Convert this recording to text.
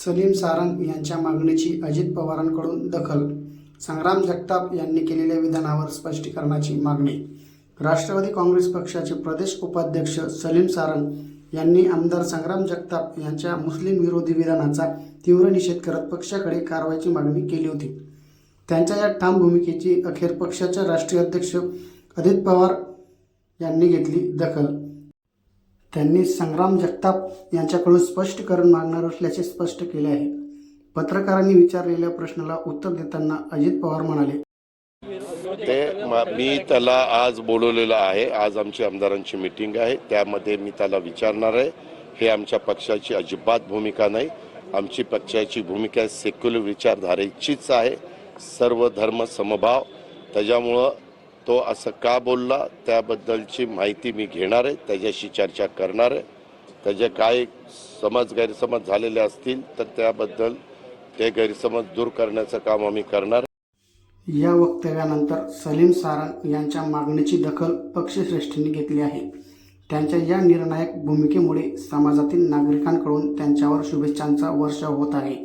सलीम सारंग यांच्या मागणीची अजित पवारांकडून दखल. संग्राम जगताप यांनी केलेल्या विधानावर स्पष्टीकरणाची मागणी. राष्ट्रवादी काँग्रेस पक्षाचे प्रदेश उपाध्यक्ष सलीम सारंग यांनी आमदार संग्राम जगताप यांच्या मुस्लिम विरोधी विधानाचा तीव्र निषेध करत पक्षाकडे कारवाईची मागणी केली होती. त्यांच्या या ठाम भूमिकेची अखेर पक्षाचे राष्ट्रीय अध्यक्ष अजित पवार यांनी घेतली दखल. त्यांनी संग्राम जगताप यांच्याकडून स्पष्टीकरण मागणार असल्याचे स्पष्ट केले आहे. पत्रकारांनी विचारलेल्या प्रश्नाला उत्तर देताना अजित पवार म्हणाले, मी त्याला आज बोलवलेलं आहे. आज आमची आमदारांची मीटिंग आहे, त्यामध्ये मी त्याला विचारणार आहे. हे आमच्या पक्षाची अजिबात भूमिका नाही. आमची पक्षाची भूमिका सेक्युलर विचारधारेचीच आहे, सर्व धर्म समभाव. त्याच्यामुळं तो असं का बोलला त्याबद्दलची माहिती मी घेणार आहे, त्याच्याशी चर्चा करणार आहे. त्याचे काय गैरसमज झालेले असतील तर त्याबद्दल ते गैरसमज दूर करण्याचं काम आम्ही करणार. या वक्तव्यानंतर सलीम सारंग यांच्या मागणीची दखल पक्षश्रेष्ठींनी घेतली आहे. त्यांच्या या निर्णायक भूमिकेमुळे समाजातील नागरिकांकडून त्यांच्यावर शुभेच्छांचा वर्षाव होत आहे.